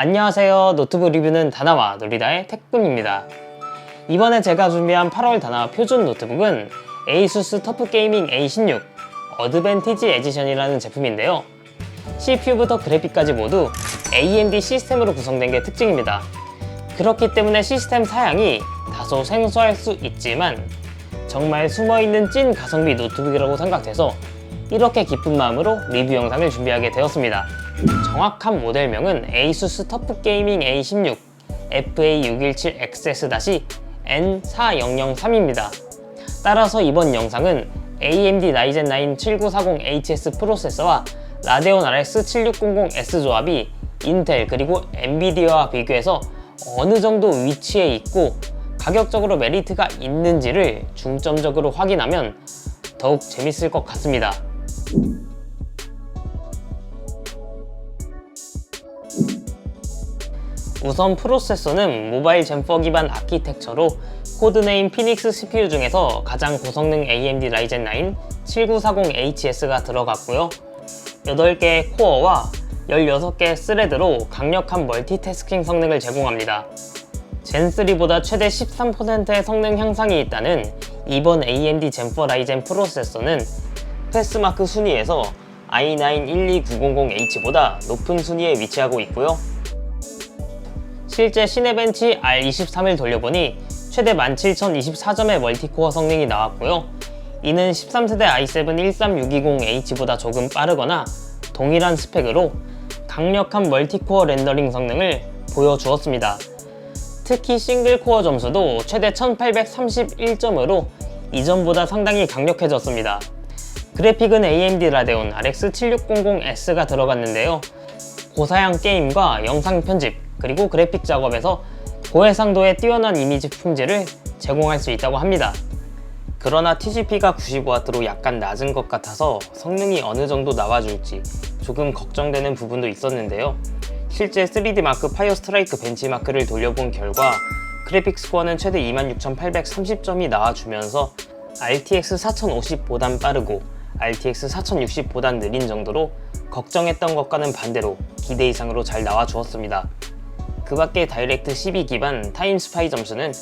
안녕하세요. 노트북 리뷰는 다나와 놀이다의 택군입니다. 이번에 제가 준비한 8월 다나와 표준 노트북은 ASUS 터프 게이밍 A16 어드밴티지 에디션이라는 제품인데요. CPU부터 그래픽까지 모두 AMD 시스템으로 구성된 게 특징입니다. 그렇기 때문에 시스템 사양이 다소 생소할 수 있지만 정말 숨어있는 찐 가성비 노트북이라고 생각돼서 이렇게 기쁜 마음으로 리뷰 영상을 준비하게 되었습니다. 정확한 모델명은 ASUS 터프 게이밍 A16 FA617XS-N4003입니다. 따라서 이번 영상은 AMD 라이젠 9 7940HS 프로세서와 라데온 RX 7600S 조합이 인텔 그리고 엔비디아와 비교해서 어느 정도 위치에 있고 가격적으로 메리트가 있는지를 중점적으로 확인하면 더욱 재밌을 것 같습니다. 우선 프로세서는 모바일 젠4 기반 아키텍처로 코드네임 피닉스 CPU 중에서 가장 고성능 AMD 라이젠 9 7940HS가 들어갔고요. 8개의 코어와 16개의 스레드로 강력한 멀티태스킹 성능을 제공합니다. 젠3보다 최대 13%의 성능 향상이 있다는 이번 AMD 젠4 라이젠 프로세서는 패스마크 순위에서 i9-12900H보다 높은 순위에 위치하고 있고요. 실제 시네벤치 R23을 돌려보니 최대 17024점의 멀티코어 성능이 나왔고요. 이는 13세대 i7 13620H보다 조금 빠르거나 동일한 스펙으로 강력한 멀티코어 렌더링 성능을 보여주었습니다. 특히 싱글코어 점수도 최대 1831점으로 이전보다 상당히 강력해졌습니다. 그래픽은 AMD 라데온 RX 7600S가 들어갔는데요. 고사양 게임과 영상 편집, 그리고 그래픽 작업에서 고해상도의 뛰어난 이미지 품질을 제공할 수 있다고 합니다. 그러나 TGP가 95W로 약간 낮은 것 같아서 성능이 어느 정도 나와줄지 조금 걱정되는 부분도 있었는데요. 실제 3D 마크 파이어 스트라이크 벤치마크를 돌려본 결과 그래픽 스코어는 최대 26830점이 나와주면서 RTX 4050보단 빠르고 RTX 4060보단 느린 정도로 걱정했던 것과는 반대로 기대 이상으로 잘 나와주었습니다. 그 밖에 다이렉트 12 기반 타임스파이 점수는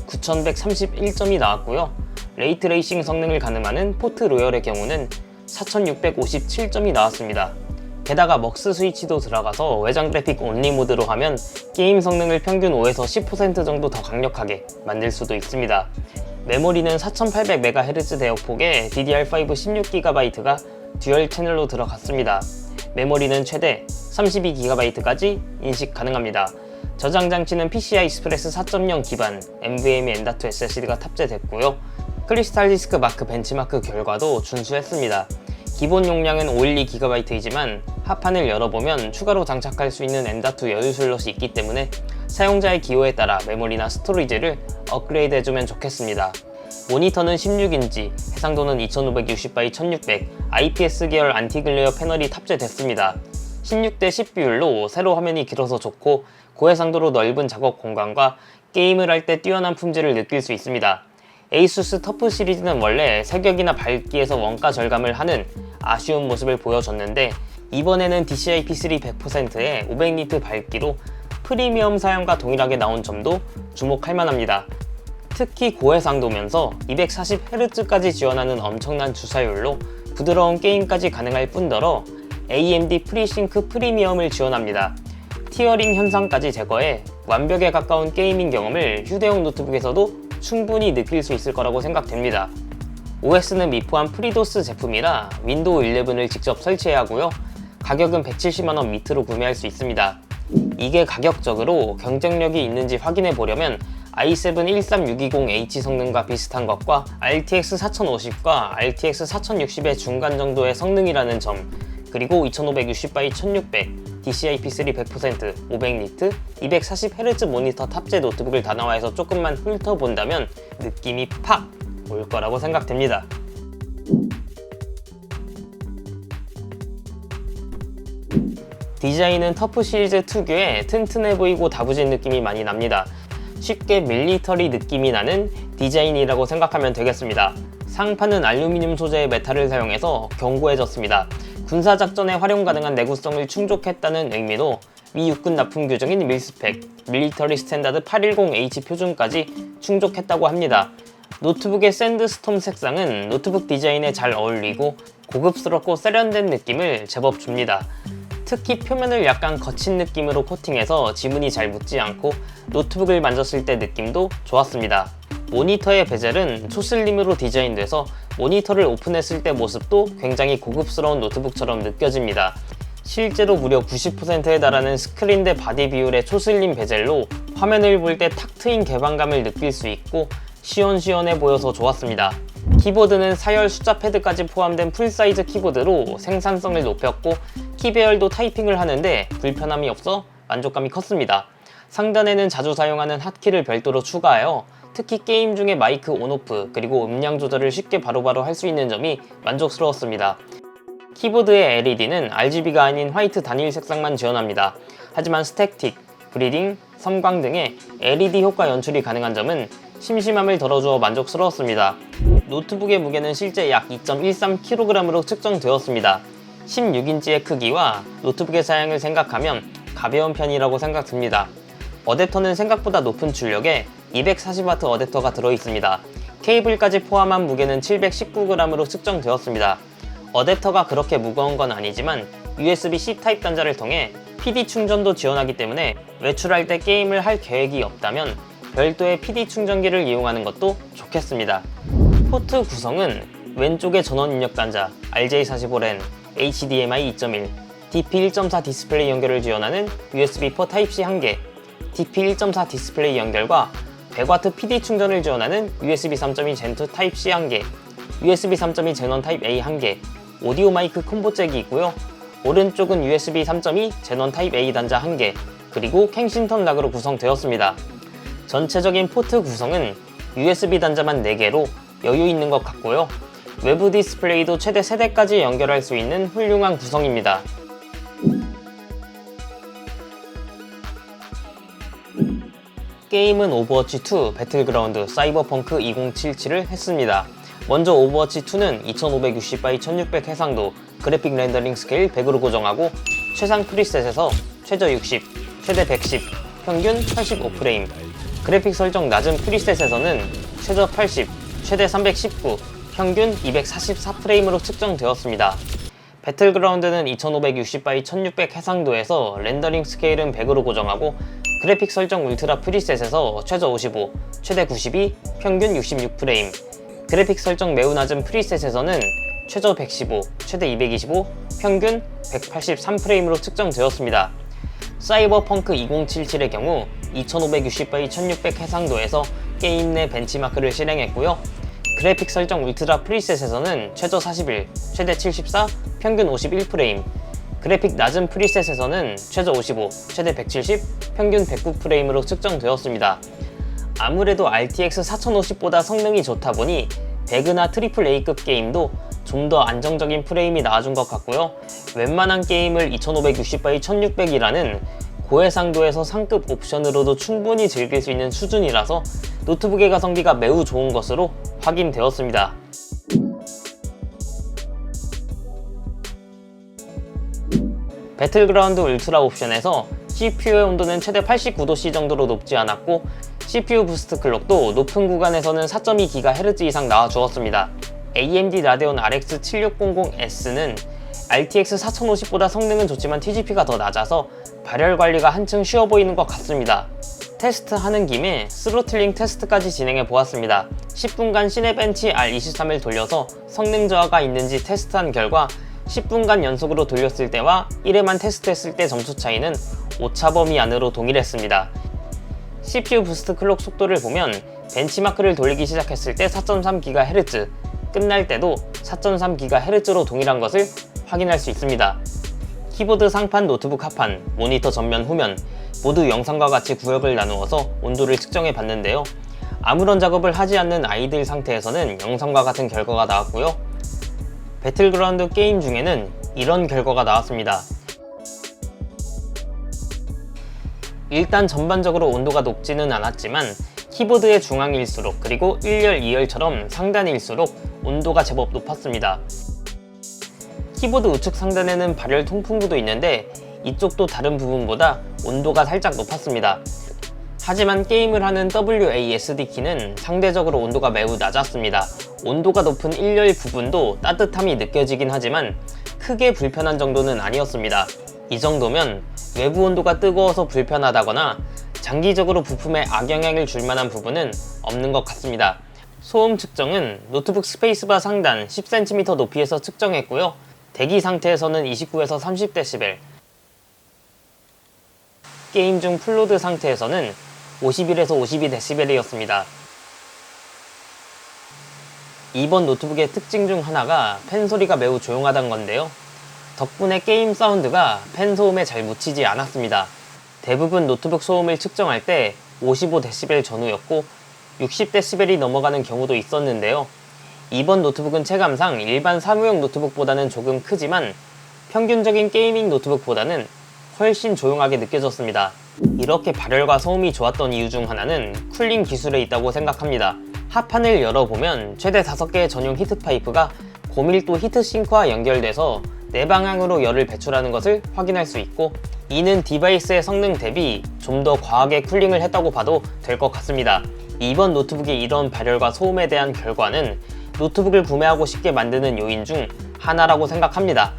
9131점이 나왔고요. 레이트레이싱 성능을 가늠하는 포트 로열의 경우는 4657점이 나왔습니다. 게다가 먹스 스위치도 들어가서 외장 그래픽 온리 모드로 하면 게임 성능을 평균 5에서 10% 정도 더 강력하게 만들 수도 있습니다. 메모리는 4800MHz 대역폭의 DDR5 16GB가 듀얼 채널로 들어갔습니다. 메모리는 최대 32GB까지 인식 가능합니다. 저장 장치는 PCI Express 4.0 기반 NVMe M.2 SSD가 탑재됐고요. 크리스탈 디스크 마크 벤치마크 결과도 준수했습니다. 기본 용량은 512GB이지만 합판을 열어보면 추가로 장착할 수 있는 M.2 여유 슬롯이 있기 때문에 사용자의 기호에 따라 메모리나 스토리지를 업그레이드 해주면 좋겠습니다. 모니터는 16인치, 해상도는 2560x1600, IPS 계열 안티글레어 패널이 탑재됐습니다. 16:10 비율로 세로 화면이 길어서 좋고 고해상도로 넓은 작업 공간과 게임을 할 때 뛰어난 품질을 느낄 수 있습니다. ASUS 터프 시리즈는 원래 색역이나 밝기에서 원가 절감을 하는 아쉬운 모습을 보여줬는데 이번에는 DCI-P3 100%의 500니트 밝기로 프리미엄 사양과 동일하게 나온 점도 주목할 만합니다. 특히 고해상도면서 240Hz까지 지원하는 엄청난 주사율로 부드러운 게임까지 가능할 뿐더러 AMD 프리싱크 프리미엄을 지원합니다. 티어링 현상까지 제거해 완벽에 가까운 게이밍 경험을 휴대용 노트북에서도 충분히 느낄 수 있을 거라고 생각됩니다. OS는 미포한 프리도스 제품이라 윈도우 11을 직접 설치해야 하고요. 가격은 170만원 밑으로 구매할 수 있습니다. 이게 가격적으로 경쟁력이 있는지 확인해 보려면 i7 13620H 성능과 비슷한 것과 RTX 4050과 RTX 4060의 중간 정도의 성능이라는 점, 그리고 2560x1600, DCI-P3 100%, 500니트, 240Hz 모니터 탑재 노트북을 다나와에서 조금만 훑어본다면 느낌이 팍 올 거라고 생각됩니다. 디자인은 터프 시리즈 특유의 튼튼해 보이고 다부진 느낌이 많이 납니다. 쉽게 밀리터리 느낌이 나는 디자인이라고 생각하면 되겠습니다. 상판은 알루미늄 소재의 메탈을 사용해서 견고해졌습니다. 군사작전에 활용 가능한 내구성을 충족했다는 의미로 미 육군 납품 규정인 밀스펙, 밀리터리 스탠다드 810H 표준까지 충족했다고 합니다. 노트북의 샌드스톰 색상은 노트북 디자인에 잘 어울리고 고급스럽고 세련된 느낌을 제법 줍니다. 특히 표면을 약간 거친 느낌으로 코팅해서 지문이 잘 묻지 않고 노트북을 만졌을 때 느낌도 좋았습니다. 모니터의 베젤은 초슬림으로 디자인돼서 모니터를 오픈했을 때 모습도 굉장히 고급스러운 노트북처럼 느껴집니다. 실제로 무려 90%에 달하는 스크린 대 바디 비율의 초슬림 베젤로 화면을 볼 때 탁 트인 개방감을 느낄 수 있고 시원시원해 보여서 좋았습니다. 키보드는 사열 숫자 패드까지 포함된 풀사이즈 키보드로 생산성을 높였고 키배열도 타이핑을 하는데 불편함이 없어 만족감이 컸습니다. 상단에는 자주 사용하는 핫키를 별도로 추가하여 특히 게임 중에 마이크 온오프 그리고 음량 조절을 쉽게 바로바로 할 수 있는 점이 만족스러웠습니다. 키보드의 LED는 RGB가 아닌 화이트 단일 색상만 지원합니다. 하지만 스택틱, 브리딩, 섬광 등의 LED 효과 연출이 가능한 점은 심심함을 덜어주어 만족스러웠습니다. 노트북의 무게는 실제 약 2.13kg으로 측정되었습니다. 16인치의 크기와 노트북의 사양을 생각하면 가벼운 편이라고 생각됩니다. 어댑터는 생각보다 높은 출력에 240W 어댑터가 들어있습니다. 케이블까지 포함한 무게는 719g으로 측정되었습니다. 어댑터가 그렇게 무거운 건 아니지만 USB-C 타입 단자를 통해 PD 충전도 지원하기 때문에 외출할 때 게임을 할 계획이 없다면 별도의 PD 충전기를 이용하는 것도 좋겠습니다. 포트 구성은 왼쪽에 전원 입력 단자, RJ45렌, HDMI 2.1, DP1.4 디스플레이 연결을 지원하는 USB4 Type-C 1개, DP1.4 디스플레이 연결과 100W PD 충전을 지원하는 USB 3.2 Gen2 Type-C 1개, USB 3.2 Gen1 Type-A 1개, 오디오 마이크 콤보 잭이 있고요. 오른쪽은 USB 3.2 Gen1 Type-A 단자 1개, 그리고 캥싱턴 락으로 구성되었습니다. 전체적인 포트 구성은 USB 단자만 4개로 여유 있는 것 같고요. 외부 디스플레이도 최대 3대까지 연결할 수 있는 훌륭한 구성입니다. 게임은 오버워치2, 배틀그라운드, 사이버펑크 2077을 했습니다. 먼저 오버워치2는 2560x 1600 해상도, 그래픽 렌더링 스케일 100으로 고정하고 최상 프리셋에서 최저 60, 최대 110, 평균 85프레임, 그래픽 설정 낮은 프리셋에서는 최저 80, 최대 319, 평균 244프레임으로 측정되었습니다. 배틀그라운드는 2560x 1600 해상도에서 렌더링 스케일은 100으로 고정하고 그래픽 설정 울트라 프리셋에서 최저 55, 최대 92, 평균 66프레임, 그래픽 설정 매우 낮은 프리셋에서는 최저 115, 최대 225, 평균 183프레임으로 측정되었습니다. 사이버펑크 2077의 경우 2560x 1600 해상도에서 게임 내 벤치마크를 실행했고요. 그래픽 설정 울트라 프리셋에서는 최저 41, 최대 74, 평균 51프레임, 그래픽 낮은 프리셋에서는 최저 55, 최대 170, 평균 109프레임으로 측정되었습니다. 아무래도 RTX 4050보다 성능이 좋다 보니 배그나 AAA급 게임도 좀 더 안정적인 프레임이 나와준 것 같고요. 웬만한 게임을 2560x 1600이라는 고해상도에서 상급 옵션으로도 충분히 즐길 수 있는 수준이라서 노트북의 가성비가 매우 좋은 것으로 확인되었습니다. 배틀그라운드 울트라 옵션에서 CPU의 온도는 최대 89°C 정도로 높지 않았고 CPU 부스트 클럭도 높은 구간에서는 4.2GHz 이상 나와주었습니다. AMD 라데온 RX 7600S는 RTX 4050보다 성능은 좋지만 TGP가 더 낮아서 발열 관리가 한층 쉬워 보이는 것 같습니다. 테스트하는 김에 스로틀링 테스트까지 진행해 보았습니다. 10분간 시네벤치 R23을 돌려서 성능 저하가 있는지 테스트한 결과 10분간 연속으로 돌렸을 때와 1회만 테스트했을 때 점수 차이는 오차 범위 안으로 동일했습니다. CPU 부스트 클럭 속도를 보면 벤치마크를 돌리기 시작했을 때 4.3GHz, 끝날 때도 4.3GHz로 동일한 것을 확인할 수 있습니다. 키보드 상판, 노트북 하판, 모니터 전면, 후면 모두 영상과 같이 구역을 나누어서 온도를 측정해 봤는데요. 아무런 작업을 하지 않는 아이들 상태에서는 영상과 같은 결과가 나왔고요. 배틀그라운드 게임 중에는 이런 결과가 나왔습니다. 일단 전반적으로 온도가 높지는 않았지만 키보드의 중앙일수록 그리고 1열, 2열처럼 상단일수록 온도가 제법 높았습니다. 키보드 우측 상단에는 발열 통풍구도 있는데 이쪽도 다른 부분보다 온도가 살짝 높았습니다. 하지만 게임을 하는 WASD 키는 상대적으로 온도가 매우 낮았습니다. 온도가 높은 일렬 부분도 따뜻함이 느껴지긴 하지만 크게 불편한 정도는 아니었습니다. 이 정도면 외부 온도가 뜨거워서 불편하다거나 장기적으로 부품에 악영향을 줄 만한 부분은 없는 것 같습니다. 소음 측정은 노트북 스페이스바 상단 10cm 높이에서 측정했고요. 대기 상태에서는 29에서 30dB, 게임 중 풀로드 상태에서는 51에서 52dB이었습니다. 이번 노트북의 특징 중 하나가 팬 소리가 매우 조용하다는 건데요. 덕분에 게임 사운드가 팬 소음에 잘 묻히지 않았습니다. 대부분 노트북 소음을 측정할 때 55dB 전후였고 60dB이 넘어가는 경우도 있었는데요. 이번 노트북은 체감상 일반 사무용 노트북보다는 조금 크지만 평균적인 게이밍 노트북보다는 훨씬 조용하게 느껴졌습니다. 이렇게 발열과 소음이 좋았던 이유 중 하나는 쿨링 기술에 있다고 생각합니다. 하판을 열어보면 최대 5개의 전용 히트파이프가 고밀도 히트싱크와 연결돼서 네 방향으로 열을 배출하는 것을 확인할 수 있고, 이는 디바이스의 성능 대비 좀 더 과하게 쿨링을 했다고 봐도 될 것 같습니다. 이번 노트북의 이런 발열과 소음에 대한 결과는 노트북을 구매하고 싶게 만드는 요인 중 하나라고 생각합니다.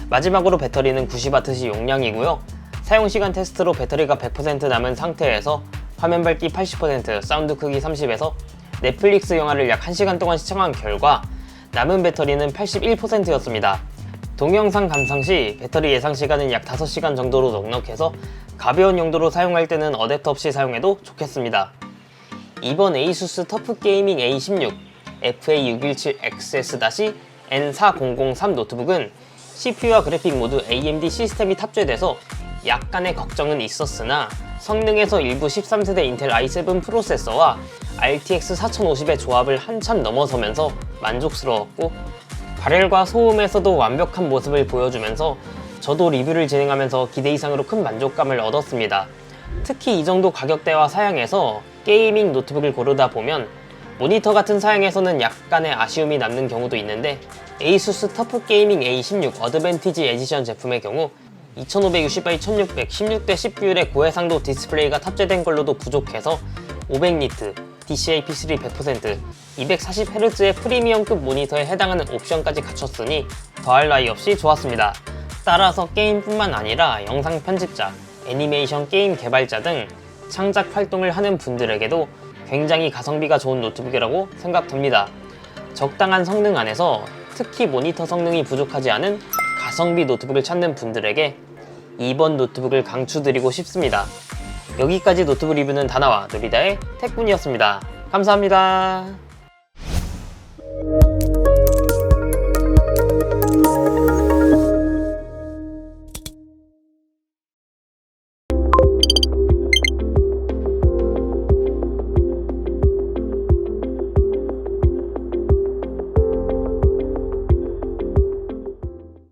마지막으로 배터리는 90W 용량이고요. 사용시간 테스트로 배터리가 100% 남은 상태에서 화면 밝기 80%, 사운드 크기 30에서 넷플릭스 영화를 약 1시간 동안 시청한 결과 남은 배터리는 81%였습니다. 동영상 감상 시 배터리 예상 시간은 약 5시간 정도로 넉넉해서 가벼운 용도로 사용할 때는 어댑터 없이 사용해도 좋겠습니다. 이번 ASUS 터프 게이밍 A16 FA617XS-N4003 노트북은 CPU와 그래픽 모두 AMD 시스템이 탑재돼서 약간의 걱정은 있었으나 성능에서 일부 13세대 인텔 i7 프로세서와 RTX 4050의 조합을 한참 넘어서면서 만족스러웠고, 발열과 소음에서도 완벽한 모습을 보여주면서 저도 리뷰를 진행하면서 기대 이상으로 큰 만족감을 얻었습니다. 특히 이 정도 가격대와 사양에서 게이밍 노트북을 고르다 보면 모니터 같은 사양에서는 약간의 아쉬움이 남는 경우도 있는데, ASUS 터프 게이밍 A16 어드밴티지 에디션 제품의 경우 2560x1600 16대10 비율의 고해상도 디스플레이가 탑재된 걸로도 부족해서 500니트, DCI-P3 100%, 240Hz의 프리미엄급 모니터에 해당하는 옵션까지 갖췄으니 더할 나위 없이 좋았습니다. 따라서 게임뿐만 아니라 영상 편집자, 애니메이션 게임 개발자 등 창작 활동을 하는 분들에게도 굉장히 가성비가 좋은 노트북이라고 생각됩니다. 적당한 성능 안에서 특히 모니터 성능이 부족하지 않은 가성비 노트북을 찾는 분들에게 이번 노트북을 강추드리고 싶습니다. 여기까지 노트북 리뷰는 다나와 누리다의 태군이었습니다. 감사합니다.